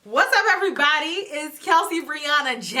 What's up, everybody? It's Kelsee Briana J,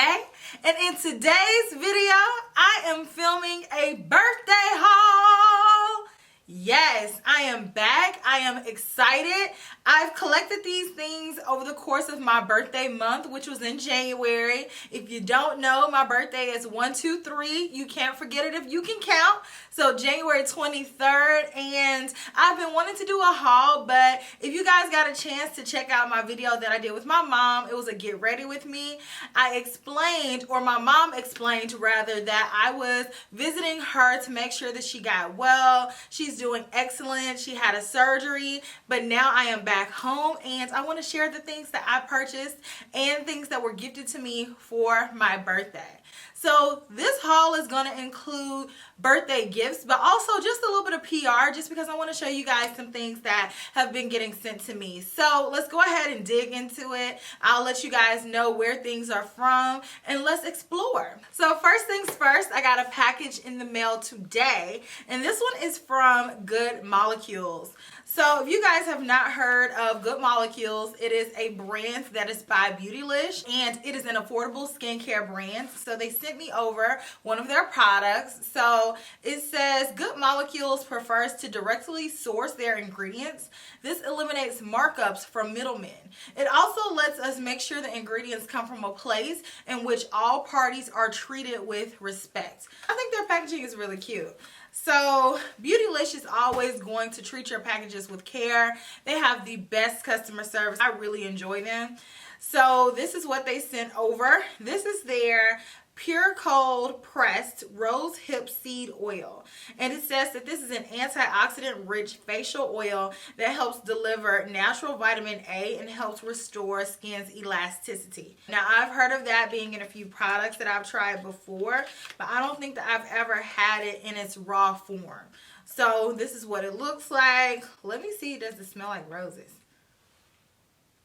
and in today's video I am filming a birthday haul. Yes, I am back. I am excited. I've collected these things over the course of my birthday month, which was in January. If you don't know, my birthday is 1-2-3. You can't forget it if you can count. So January 23rd, and I've been wanting to do a haul, but if you guys got a chance to check out my video that I did with my mom, it was a get ready with me. I explained, or my mom explained rather, that I was visiting her to make sure that she got well. She's doing excellent. She had a surgery, but now I am back home, and I want to share the things that I purchased and things that were gifted to me for my birthday. So this haul is going to include birthday gifts, but also just a little bit of PR, just because I want to show you guys some things that have been getting sent to me. So let's go ahead and dig into it. I'll let you guys know where things are from, and let's explore. So first things first, I got a package in the mail today, and this one is from Good Molecules. So if you guys have not heard of Good Molecules, it is a brand that is by Beautylish, and it is an affordable skincare brand. So they sent me over one of their products. So it says Good Molecules prefers to directly source their ingredients. This eliminates markups from middlemen. It also lets us make sure the ingredients come from a place in which all parties are treated with respect. I think their packaging is really cute. So Beautylish is always going to treat your packages with care. They have the best customer service. I really enjoy them. So this is what they sent over. This is their pure cold pressed rose hip seed oil, and it says that this is an antioxidant rich facial oil that helps deliver natural vitamin A and helps restore skin's elasticity. Now, I've heard of that being in a few products that I've tried before, but I don't think that I've ever had it in its raw form. So this is what it looks like. Let me see. Does it smell like roses?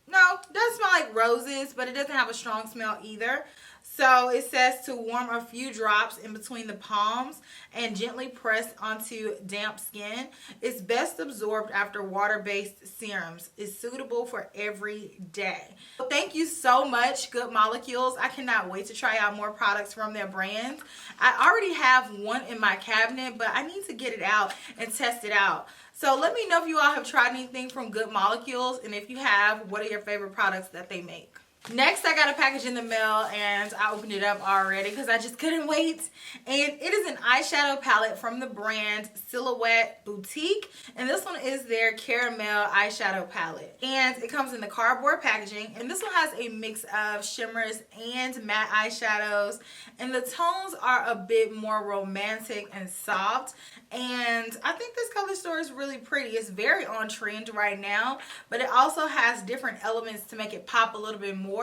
No, it does smell like roses, but it doesn't have a strong smell either. So it says to warm a few drops in between the palms and gently press onto damp skin. It's best absorbed after water-based serums. It's suitable for every day. So thank you so much, Good Molecules. I cannot wait to try out more products from their brands. I already have one in my cabinet, but I need to get it out and test it out. So let me know if you all have tried anything from Good Molecules, and if you have, what are your favorite products that they make? Next, I got a package in the mail, and I opened it up already because I just couldn't wait. And it is an eyeshadow palette from the brand Silhouette Boutique, and this one is their Caramel eyeshadow palette. And it comes in the cardboard packaging, and this one has a mix of shimmers and matte eyeshadows, and the tones are a bit more romantic and soft. And I think this color story is really pretty. It's very on trend right now, but it also has different elements to make it pop a little bit more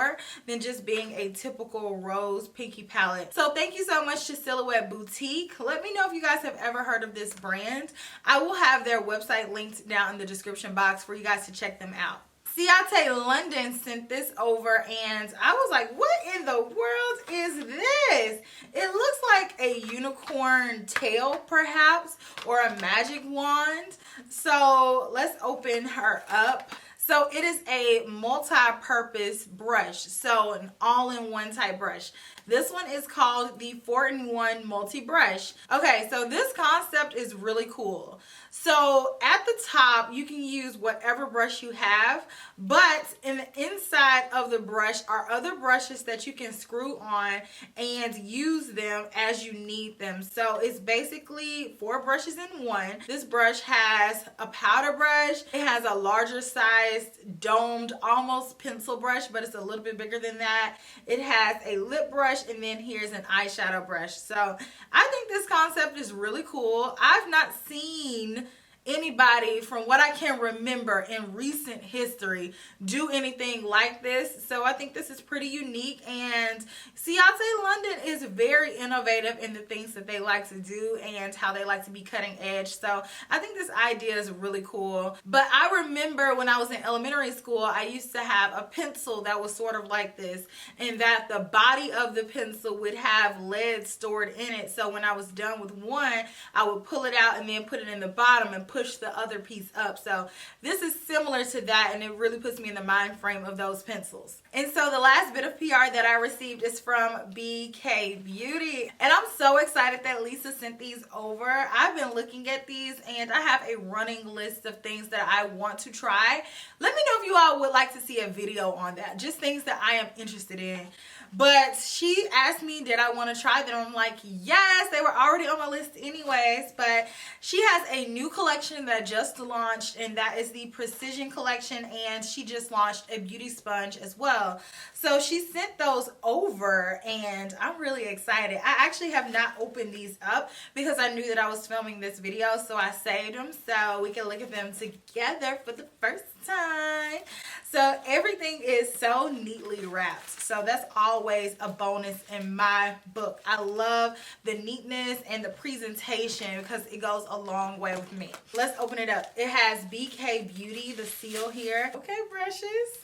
than just being a typical rose pinky palette. So thank you so much to Silhouette Boutique. Let me know if you guys have ever heard of this brand. I will have their website linked down in the description box for you guys to check them out. CIATE London sent this over, and I was like, what in the world is this? It looks like a unicorn tail, perhaps, or a magic wand. So let's open her up. So it is a multi-purpose brush, so an all-in-one type brush. This one is called the 4-in-1 multi-brush. Okay, so this concept is really cool. So at the top, you can use whatever brush you have, but in the inside of the brush are other brushes that you can screw on and use them as you need them. So it's basically 4 brushes in one. This brush has a powder brush. It has a larger sized domed almost pencil brush, but it's a little bit bigger than that. It has a lip brush, and then here's an eyeshadow brush. So I think this concept is really cool. I've not seen anybody, from what I can remember in recent history, do anything like this. So I think this is pretty unique, and CIATE London is very innovative in the things that they like to do and how they like to be cutting edge. So I think this idea is really cool. But I remember when I was in elementary school, I used to have a pencil that was sort of like this, and that the body of the pencil would have lead stored in it. So when I was done with one, I would pull it out and then put it in the bottom and push the other piece up. So this is similar to that, and it really puts me in the mind frame of those pencils. And so the last bit of PR that I received is from BK Beauty, and I'm so excited that Lisa sent these over. I've been looking at these and I have a running list of things that I want to try. Let me know if you all would like to see a video on that, just things that I am interested in. But she asked me, did I want to try them? I'm like, yes, they were already on my list anyways. But she has a new collection that just launched, and that is the Precision collection, and she just launched a beauty sponge as well. So she sent those over, and I'm really excited. I actually have not opened these up because I knew that I was filming this video, so I saved them so we can look at them together for the first time. So everything is so neatly wrapped, so that's always a bonus in my book. I love the neatness and the presentation because it goes a long way with me. Let's open it up. It has BK Beauty, the seal here. Okay, brushes.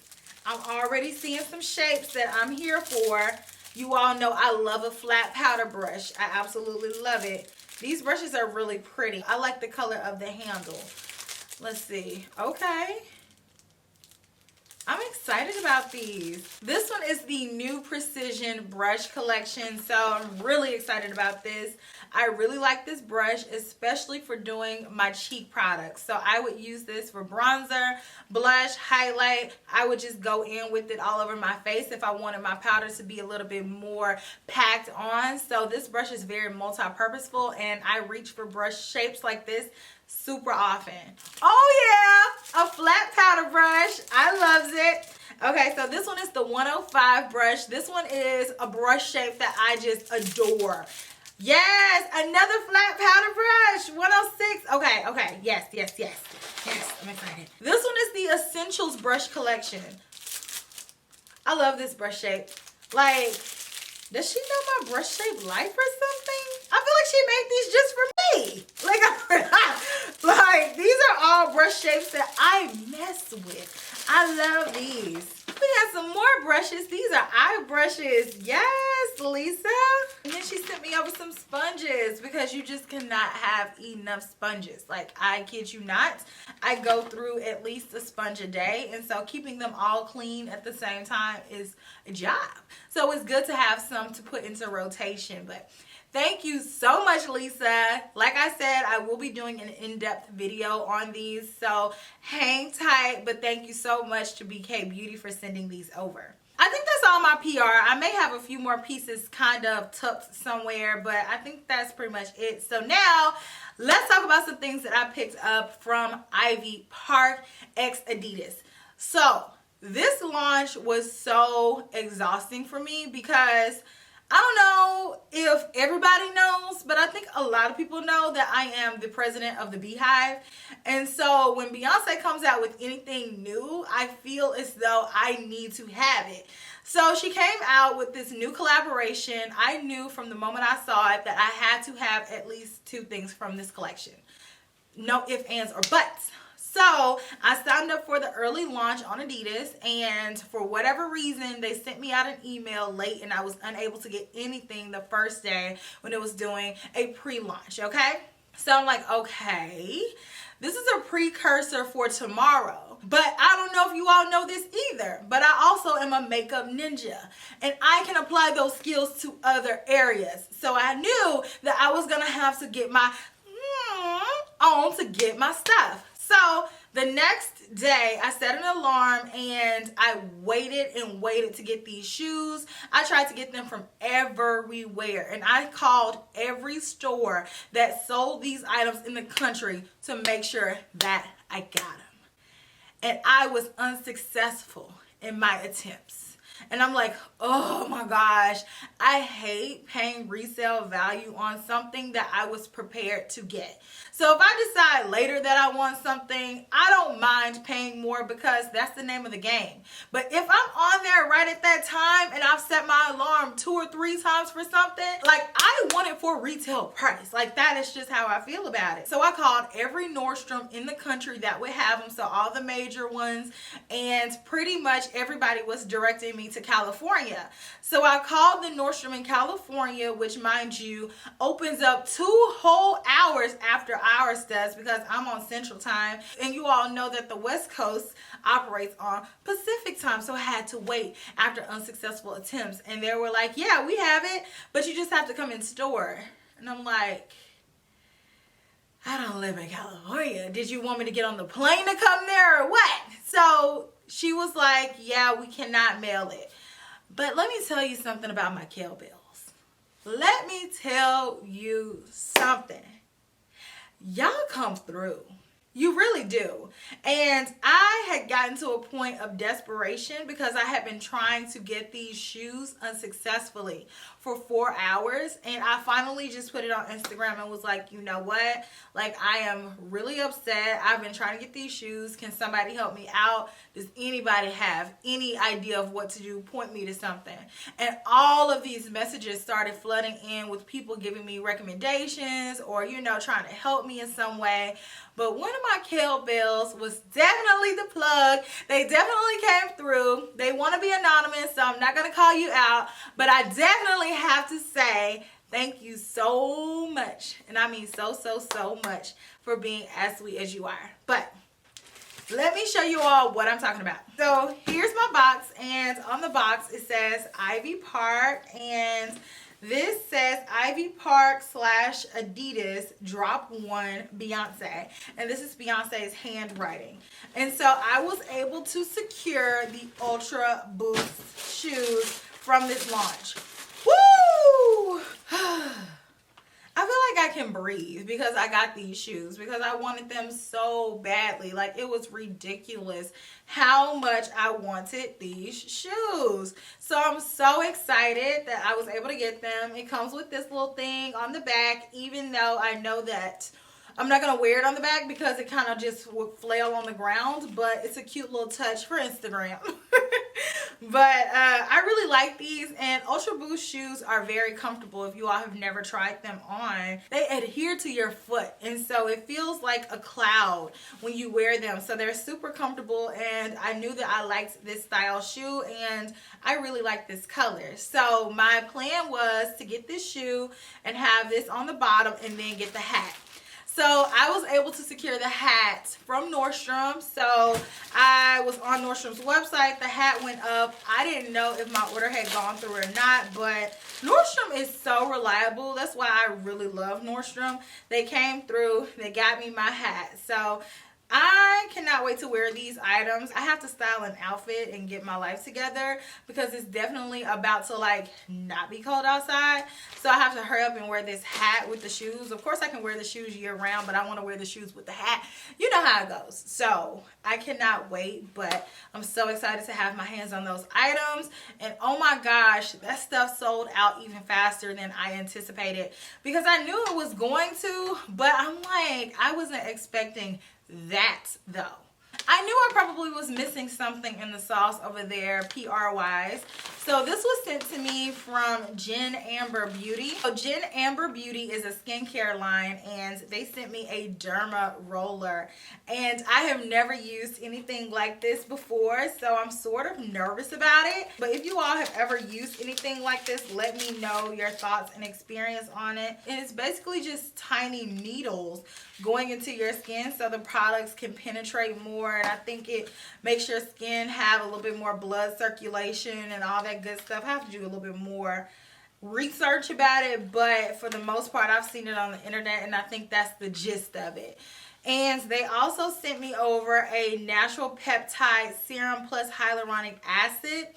I'm already seeing some shapes that I'm here for. You all know I love a flat powder brush. I absolutely love it. These brushes are really pretty. I like the color of the handle. Let's see. Okay. I'm excited about these. This one is the new Precision brush collection, so I'm really excited about this. I really like this brush, especially for doing my cheek products. So I would use this for bronzer, blush, highlight. I would just go in with it all over my face if I wanted my powder to be a little bit more packed on. So this brush is very multi-purposeful, and I reach for brush shapes like this super often. Oh yeah, a flat powder brush. I loves it. Okay, so this one is the 105 brush. This one is a brush shape that I just adore. Yes, another flat powder brush, 106. Okay, yes, I'm excited. This one is the Essentials brush collection. I love this brush shape. Like, does she know my brush shape life or something? I feel like she made these just for me. Like these are all brush shapes that I mess with. I love these. We got some more brushes. These are eye brushes. Yes, Lisa. And then she sent me over some sponges because you just cannot have enough sponges. Like, I kid you not, I go through at least a sponge a day, and so keeping them all clean at the same time is a job. So it's good to have some to put into rotation. But thank you so much, Lisa. Like I said, I will be doing an in-depth video on these, so hang tight. But thank you so much to BK Beauty for sending these over. I think that's all my PR. I may have a few more pieces kind of tucked somewhere, but I think that's pretty much it. So now, let's talk about some things that I picked up from Ivy Park x Adidas. So this launch was so exhausting for me because I don't know if everybody knows, but I think a lot of people know that I am the president of the Beehive. And so when Beyonce comes out with anything new, I feel as though I need to have it. So she came out with this new collaboration. I knew from the moment I saw it that I had to have at least 2 things from this collection. No ifs, ands, or buts. So I signed up for the early launch on Adidas, and for whatever reason, they sent me out an email late and I was unable to get anything the first day when it was doing a pre-launch, okay? So I'm like, okay, this is a precursor for tomorrow. But I don't know if you all know this either, but I also am a makeup ninja, and I can apply those skills to other areas. So I knew that I was gonna have to get my on to get my stuff. So the next day I set an alarm and I waited and waited to get these shoes. I tried to get them from everywhere, and I called every store that sold these items in the country to make sure that I got them. And I was unsuccessful in my attempts. And I'm like, oh my gosh, I hate paying resale value on something that I was prepared to get. So if I decide later that I want something, I don't mind paying more because that's the name of the game. But if I'm on there right at that time and I've set my alarm 2 or 3 times for something, like, I want it for retail price. Like, that is just how I feel about it. So I called every Nordstrom in the country that would have them, so all the major ones, and pretty much everybody was directing me me to California. So I called the Nordstrom in California, which, mind you, opens up 2 whole hours after ours does, because I'm on Central Time. And you all know that the West Coast operates on Pacific Time. So I had to wait after unsuccessful attempts. And they were like, yeah, we have it, but you just have to come in store. And I'm like, I don't live in California. Did you want me to get on the plane to come there or what? So she was like, yeah, we cannot mail it. But let me tell you something about my Kel Belles. Let me tell you something. Y'all come through. You really do. And I had gotten to a point of desperation because I had been trying to get these shoes unsuccessfully for 4 hours. And I finally just put it on Instagram and was like, you know what? Like, I am really upset. I've been trying to get these shoes. Can somebody help me out? Does anybody have any idea of what to do? Point me to something. And all of these messages started flooding in with people giving me recommendations or, you know, trying to help me in some way. But one of my Kel Belles was definitely the plug. They definitely came through. They want to be anonymous, so I'm not going to call you out. But I definitely have to say thank you so much. And I mean so much for being as sweet as you are. But let me show you all what I'm talking about. So here's my box. And on the box it says Ivy Park. And this says Ivy Park / Adidas Drop 1 Beyonce. And this is Beyonce's handwriting. And so I was able to secure the Ultra Boost shoes from this launch. Woo! I feel like I can breathe because I got these shoes because I wanted them so badly. Like, it was ridiculous how much I wanted these shoes. So I'm so excited that I was able to get them. It comes with this little thing on the back, even though I know that I'm not going to wear it on the back because it kind of just would flail on the ground, but it's a cute little touch for Instagram. But I really like these, and Ultra Boost shoes are very comfortable. If you all have never tried them on, they adhere to your foot, and so it feels like a cloud when you wear them. So they're super comfortable, and I knew that I liked this style shoe, and I really like this color. So my plan was to get this shoe and have this on the bottom and then get the hat. So I was able to secure the hat from Nordstrom. So I was on Nordstrom's website. The hat went up. I didn't know if my order had gone through or not, but Nordstrom is so reliable. That's why I really love Nordstrom. They came through. They got me my hat. So I cannot wait to wear these items. I have to style an outfit and get my life together because it's definitely about to like not be cold outside. So I have to hurry up and wear this hat with the shoes. Of course I can wear the shoes year round, but I want to wear the shoes with the hat. You know how it goes. So I cannot wait, but I'm so excited to have my hands on those items. And oh my gosh, that stuff sold out even faster than I anticipated because I knew it was going to, but I'm like, I wasn't expecting that though. I knew I probably was missing something in the sauce over there, PR wise. So this was sent to me from Jen Amber Beauty. So Jen Amber Beauty is a skincare line, and they sent me a derma roller. And I have never used anything like this before, so I'm sort of nervous about it. But if you all have ever used anything like this, let me know your thoughts and experience on it. And it's basically just tiny needles going into your skin so the products can penetrate more, and I think it makes your skin have a little bit more blood circulation and all that good stuff. I have to do a little bit more research about it, but for the most part I've seen it on the internet, and I think that's the gist of it. And they also sent me over a natural peptide serum plus hyaluronic acid.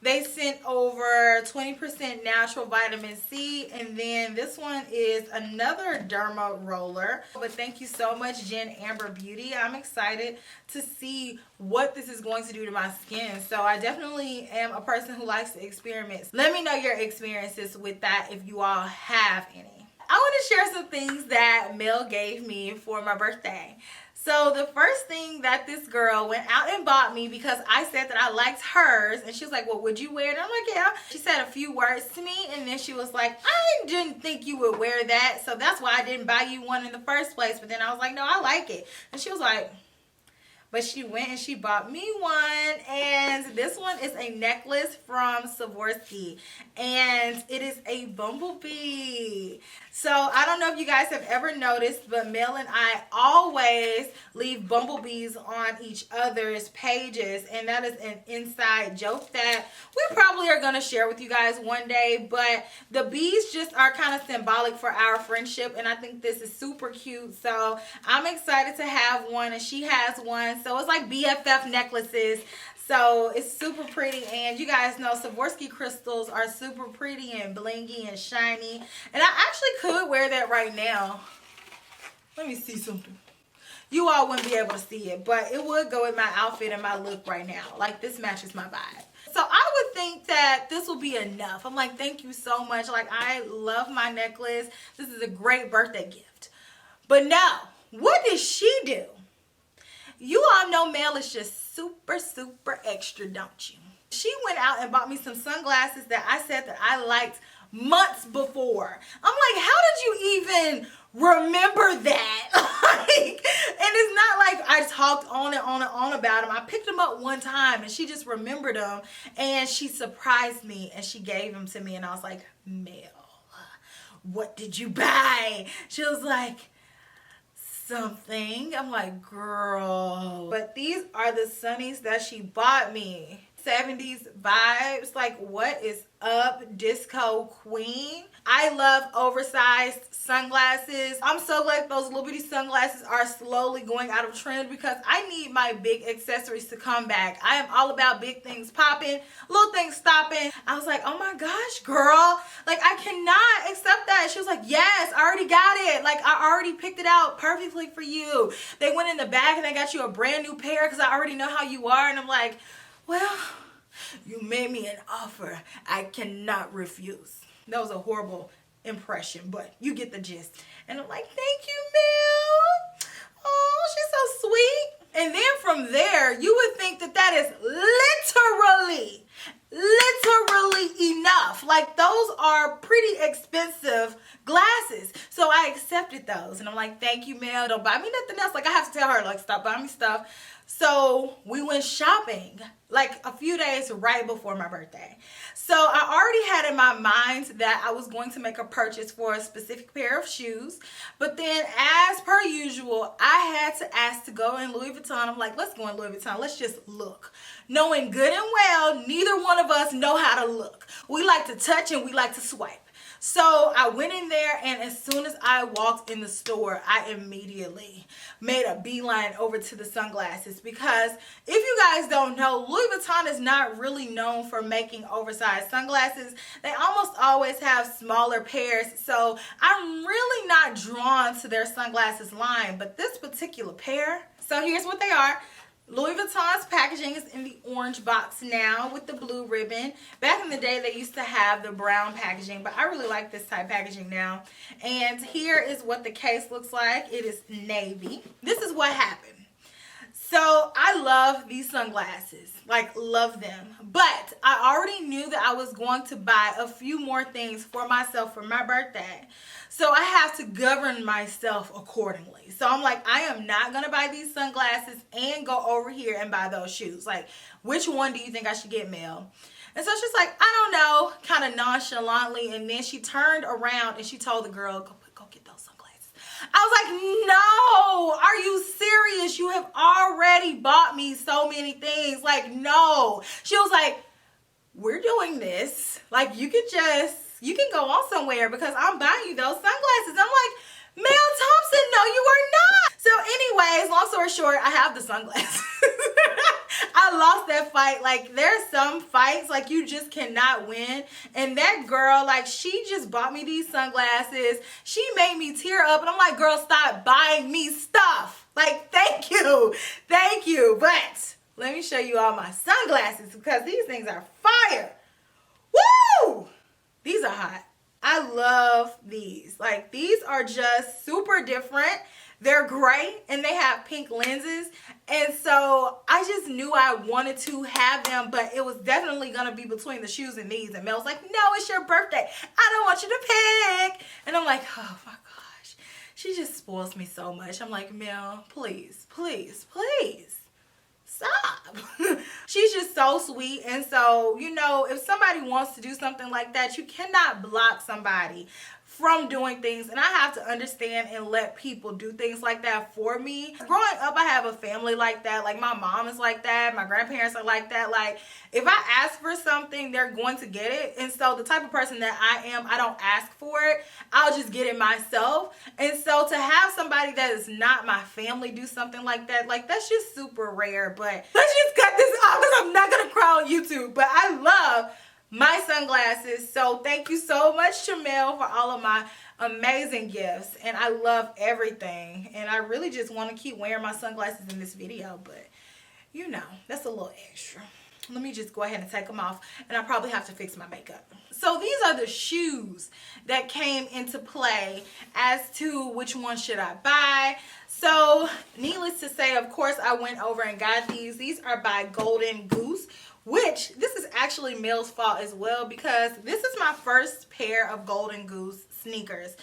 They sent over 20% natural vitamin C, and then this one is another derma roller. But thank you so much, Jen Amber Beauty. I'm excited to see what this is going to do to my skin. So I definitely am a person who likes to experiment. Let me know your experiences with that if you all have any. I want to share some things that Mel gave me for my birthday. So the first thing that this girl went out and bought me, because I said that I liked hers, and she was like, well, would you wear it? And I'm like, yeah. She said a few words to me, and then she was like, I didn't think you would wear that, so that's why I didn't buy you one in the first place. But then I was like, no, I like it. And she was like, but she went and she bought me one, and this one is a necklace from Swarovski, and it is a bumblebee. So I don't know if you guys have ever noticed, but Mel and I always leave bumblebees on each other's pages, and that is an inside joke that we probably are going to share with you guys one day. But the bees just are kind of symbolic for our friendship, and I think this is super cute. So I'm excited to have one, and she has one. So it's like BFF necklaces. So it's super pretty, and you guys know Swarovski crystals are super pretty and blingy and shiny. And I actually could wear that right now. Let me see something. You all wouldn't be able to see it, but it would go with my outfit and my look right now. Like, this matches my vibe. So I would think that this will be enough. I'm like, thank you so much. Like, I love my necklace. This is a great birthday gift. But no, what did she do? You all know Mel is just super, super extra, don't you? She went out and bought me some sunglasses that I said that I liked months before. I'm like, how did you even remember that? And it's not like I talked on and on and on about them. I picked them up one time and she just remembered them, and she surprised me and she gave them to me, and I was like, Mel, what did you buy? She was like, something. I'm like, girl. But these are the sunnies that she bought me. 70s vibes. Like, what is up, disco queen? I love oversized sunglasses. I'm so glad those little bitty sunglasses are slowly going out of trend, because I need my big accessories to come back. I am all about big things popping, little things stopping. I was like, oh my gosh, girl. Like, I cannot accept that. She was like, yes, I already got it. Like, I already picked it out perfectly for you. They went in the bag and they got you a brand new pair because I already know how you are. And I'm like, well, you made me an offer I cannot refuse. That was a horrible impression, but you get the gist. And I'm like, thank you, Mel. Oh, she's so sweet. And then from there, you would think that that is literally enough. Like, those are pretty expensive glasses. So I accepted those. And I'm like, thank you, Mel. Don't buy me nothing else. Like, I have to tell her, like, stop buying me stuff. So we went shopping like a few days right before my birthday. So I already had in my mind that I was going to make a purchase for a specific pair of shoes. But then, as per usual, I had to ask to go in Louis Vuitton. I'm like, let's go in Louis Vuitton. Let's just look. Knowing good and well, neither one of us know how to look. We like to touch and we like to swipe. So I went in there, and as soon as I walked in the store, I immediately made a beeline over to the sunglasses, because if you guys don't know, Louis Vuitton is not really known for making oversized sunglasses. They almost always have smaller pairs, so I'm really not drawn to their sunglasses line. But this particular pair, so here's what they are. Louis Vuitton's packaging is in the orange box now with the blue ribbon. Back in the day, they used to have the brown packaging, but I really like this type packaging now. And here is what the case looks like. It is navy. This is what happened. So I love these sunglasses, like, love them. But I already knew that I was going to buy a few more things for myself for my birthday. So I have to govern myself accordingly. So I'm like, I am not going to buy these sunglasses and go over here and buy those shoes. Like, which one do you think I should get, Mel? And so she's like, I don't know, kind of nonchalantly. And then she turned around and she told the girl, go get those sunglasses. I was like, no, are you serious? You have already bought me so many things. Like, no. She was like, we're doing this. Like, you can go on somewhere because I'm buying you those sunglasses. I'm like, Mel Thompson, no, you are not. So anyways, long story short, I have the sunglasses. I lost that fight. Like, there's some fights, like, you just cannot win. And that girl, like, she just bought me these sunglasses. She made me tear up. And I'm like, girl, stop buying me stuff. Like, thank you. Thank you. But let me show you all my sunglasses, because these things are fire. Woo! These are hot. I love these. Like, these are just super different. They're gray and they have pink lenses. And so I just knew I wanted to have them, but it was definitely going to be between the shoes and these. And Mel's like, no, it's your birthday. I don't want you to pick. And I'm like, oh my gosh. She just spoils me so much. I'm like, Mel, please, please, please. up? She's just so sweet. And so, you know, if somebody wants to do something like that, you cannot block somebody from doing things, and I have to understand and let people do things like that for me. Growing up, I have a family like that. Like, my mom is like that, my grandparents are like that. Like, if I ask for something, they're going to get it. And so the type of person that I am, I don't ask for it, I'll just get it myself. And so to have somebody that is not my family do something like that, like, that's just super rare. But let's just cut this off because I'm not gonna cry on YouTube. But I love my sunglasses. So thank you so much to Mel for all of my amazing gifts, and I love everything, and I really just want to keep wearing my sunglasses in this video, but you know, that's a little extra. Let me just go ahead and take them off, and I probably have to fix my makeup. So these are the shoes that came into play as to which one should I buy. So needless to say, of course, I went over and got these. These are by Golden Goose, which this is actually Mel's fault as well, because this is my first pair of Golden Goose sneakers.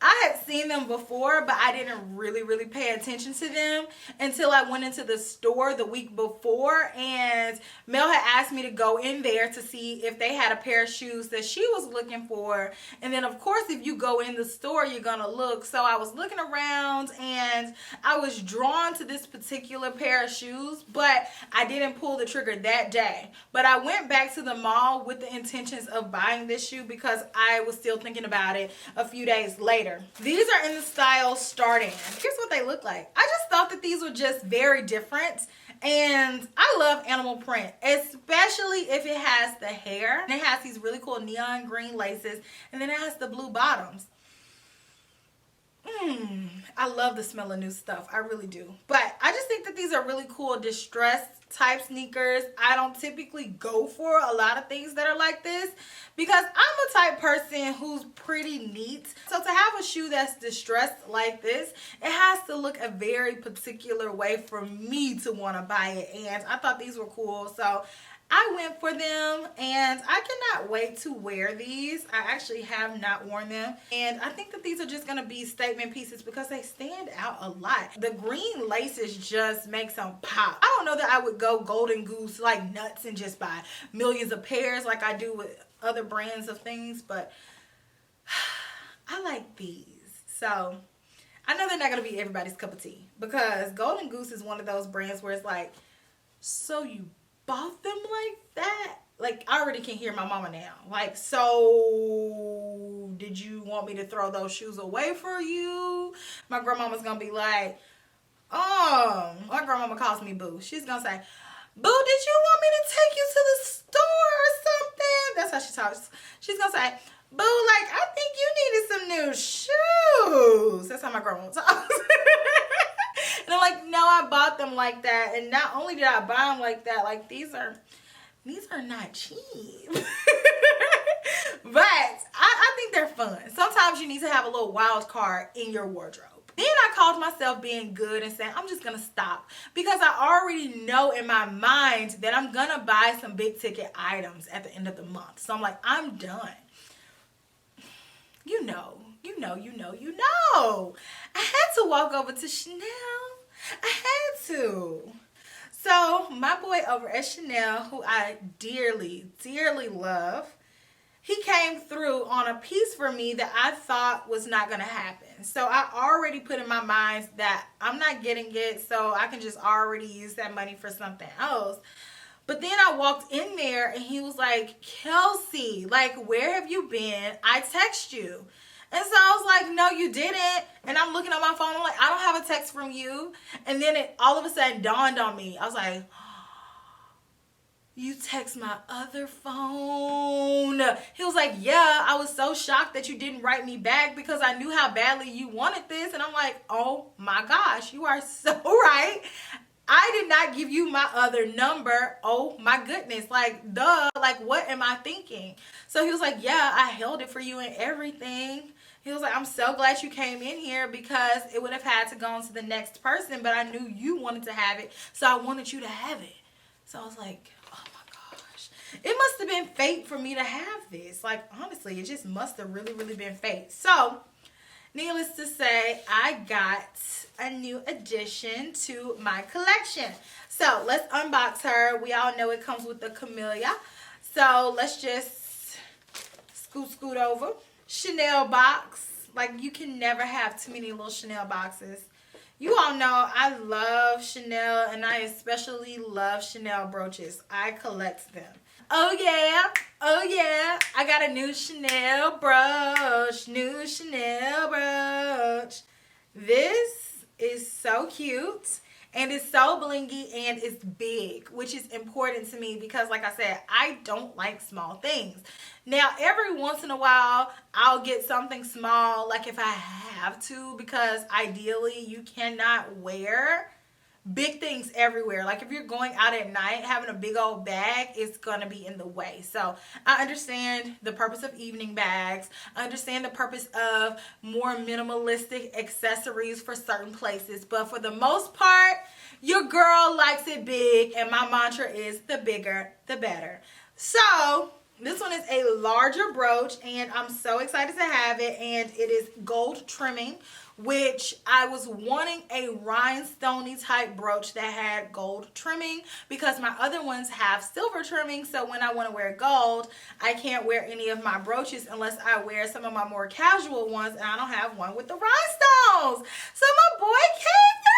I had seen them before, but I didn't really pay attention to them until I went into the store the week before, and Mel had asked me to go in there to see if they had a pair of shoes that she was looking for. And then of course, if you go in the store, you're gonna look. So I was looking around and I was drawn to this particular pair of shoes, but I didn't pull the trigger that day. But I went back to the mall with the intentions of buying this shoe because I was still thinking about it a few days later. These are in the style STARDAN. Here's what they look like. I just thought that these were just very different, and I love animal print, especially if it has the hair. And it has these really cool neon green laces, and then it has the blue bottoms. I love the smell of new stuff. I really do. But I just think that these are really cool distressed type sneakers. I don't typically go for a lot of things that are like this because I'm a type person who's pretty neat. So to have a shoe that's distressed like this, it has to look a very particular way for me to want to buy it. And I thought these were cool, so I went for them, and I cannot wait to wear these. I actually have not worn them, and I think that these are just going to be statement pieces because they stand out a lot. The green laces just make them pop. I don't know that I would go Golden Goose like nuts and just buy millions of pairs like I do with other brands of things, but I like these. So I know they're not going to be everybody's cup of tea because Golden Goose is one of those brands where it's like, so you bought them like that? Like, I already can hear my mama now. Like, so did you want me to throw those shoes away for you? My grandmama's gonna be like, oh, my grandmama calls me Boo. She's gonna say, Boo, did you want me to take you to the store or something? That's how she talks. She's gonna say, Boo, like, I think you needed some new shoes. That's how my grandma talks. And I'm like, no, I bought them like that. And not only did I buy them like that, like, these are not cheap. But I think they're fun. Sometimes you need to have a little wild card in your wardrobe. Then I called myself being good and saying, I'm just going to stop. Because I already know in my mind that I'm going to buy some big ticket items at the end of the month. So I'm like, I'm done. You know. I had to walk over to Chanel. I had to. So my boy over at Chanel, who I dearly love, he came through on a piece for me that I thought was not going to happen. So I already put in my mind that I'm not getting it, so I can just already use that money for something else. But then I walked in there and he was like, Kelsee, like, where have you been? I text you. And so I was like, no, you didn't. And I'm looking at my phone. I'm like, I don't have a text from you. And then it all of a sudden dawned on me. I was like, you text my other phone. He was like, yeah, I was so shocked that you didn't write me back because I knew how badly you wanted this. And I'm like, oh my gosh, you are so right. I did not give you my other number. Oh my goodness. Like, duh. Like, what am I thinking? So he was like, yeah, I held it for you and everything. He was like, I'm so glad you came in here because it would have had to go on to the next person, but I knew you wanted to have it, so I wanted you to have it. So I was like, oh my gosh. It must have been fate for me to have this. Like, honestly, it just must have really been fate. So needless to say, I got a new addition to my collection. So let's unbox her. We all know it comes with the camellia. So let's just scoot over. Chanel box. Like, you can never have too many little Chanel boxes. You all know I love Chanel, and I especially love Chanel brooches. I collect them. Oh yeah, oh yeah, I got a new Chanel brooch, new Chanel brooch. This is so cute, and it's so blingy, and it's big, which is important to me because, like I said, I don't like small things. Now, every once in a while, I'll get something small, like if I have to, because ideally you cannot wear big things everywhere. Like if you're going out at night, having a big old bag is gonna be in the way. So I understand the purpose of evening bags. I understand the purpose of more minimalistic accessories for certain places. But for the most part, your girl likes it big, and my mantra is the bigger, the better. So this one is a larger brooch, and I'm so excited to have it, and it is gold trimming, which I was wanting a rhinestone-y type brooch that had gold trimming because my other ones have silver trimming. So when I want to wear gold, I can't wear any of my brooches unless I wear some of my more casual ones, and I don't have one with the rhinestones. So my boy came through.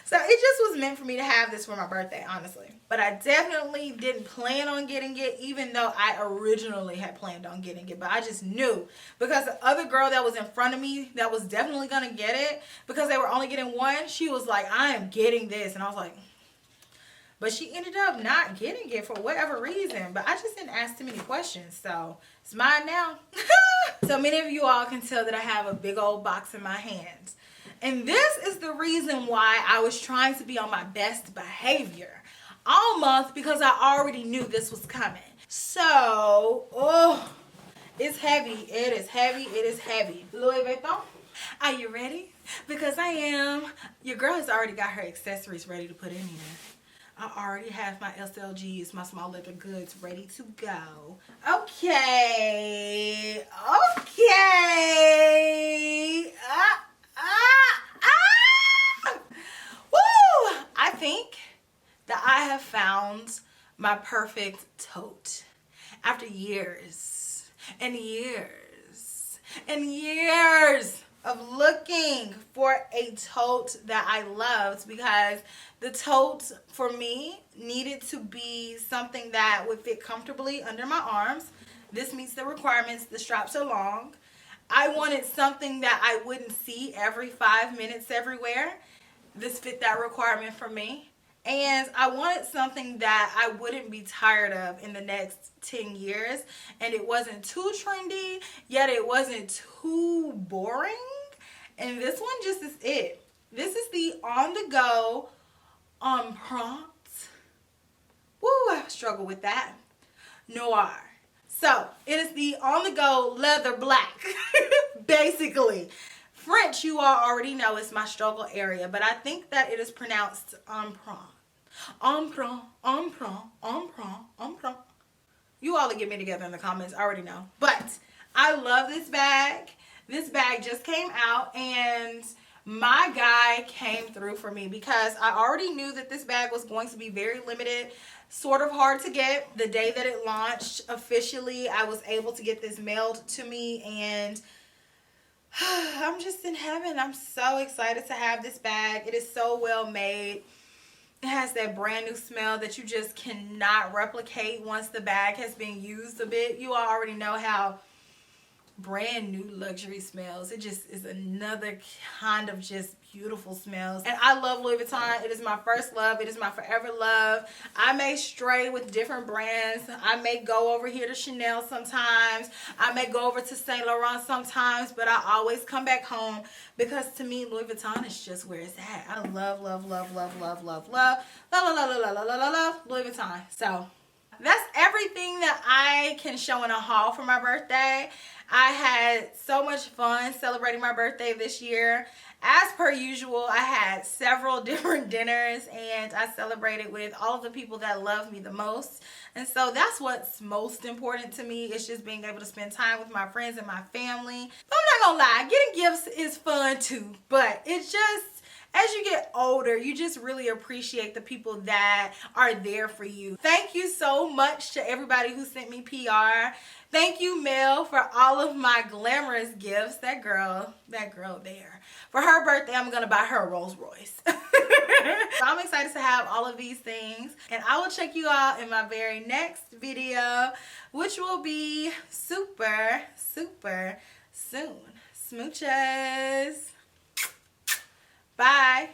So it just was meant for me to have this for my birthday, honestly. But I definitely didn't plan on getting it, even though I originally had planned on getting it. But I just knew, because the other girl that was in front of me that was definitely going to get it, because they were only getting one, she was like, I am getting this. And I was like, but she ended up not getting it for whatever reason. But I just didn't ask too many questions. So it's mine now. So many of you all can tell that I have a big old box in my hands. And this is the reason why I was trying to be on my best behavior all month, because I already knew this was coming. So, oh, it's heavy. It is heavy. It is heavy. Louis Vuitton, are you ready? Because I am. Your girl has already got her accessories ready to put in here. I already have my SLGs, my small leather goods, ready to go. Okay. Okay. Woo! I think that I have found my perfect tote after years and years and years of looking for a tote that I loved, because the tote for me needed to be something that would fit comfortably under my arms. This meets the requirements. The straps are long. I wanted something that I wouldn't see every 5 minutes everywhere. This fit that requirement for me. And I wanted something that I wouldn't be tired of in the next 10 years. And it wasn't too trendy, yet it wasn't too boring. And this one just is it. This is the on-the-go prompt. Woo, I struggle with that. Noir. So, it is the on-the-go leather black, basically. French, you all already know, is my struggle area, but I think that it is pronounced emprunt. Emprunt, emprunt, emprunt, emprunt. You all will get me together in the comments, I already know. But I love this bag. This bag just came out, and my guy came through for me, because I already knew that this bag was going to be very limited, sort of hard to get. The day that it launched officially, I was able to get this mailed to me, and I'm just in heaven. I'm so excited to have this bag. It is so well made. It has that brand new smell that you just cannot replicate once the bag has been used a bit. You all already know how brand new luxury smells. It just is another kind of just beautiful smells. And I love Louis Vuitton. It is my first love. It is my forever love. I may stray with different brands. I may go over here to Chanel sometimes. I may go over to Saint Laurent sometimes, but I always come back home, because to me Louis Vuitton is just where it's at. I love, love, love, love, love, love, love, love, love, love, love, love, love, love Louis Vuitton. So that's everything that I can show in a haul for my birthday. I had so much fun celebrating my birthday this year. As per usual, I had several different dinners and I celebrated with all of the people that love me the most. And so that's what's most important to me. It's just being able to spend time with my friends and my family. But I'm not gonna lie, getting gifts is fun too. But it's just, as you get older, you just really appreciate the people that are there for you. Thank you so much to everybody who sent me PR. Thank you, Mel, for all of my glamorous gifts. That girl there. For her birthday, I'm gonna buy her a Rolls Royce. So I'm excited to have all of these things. And I will check you all in my very next video, which will be super, super soon. Smooches. Bye.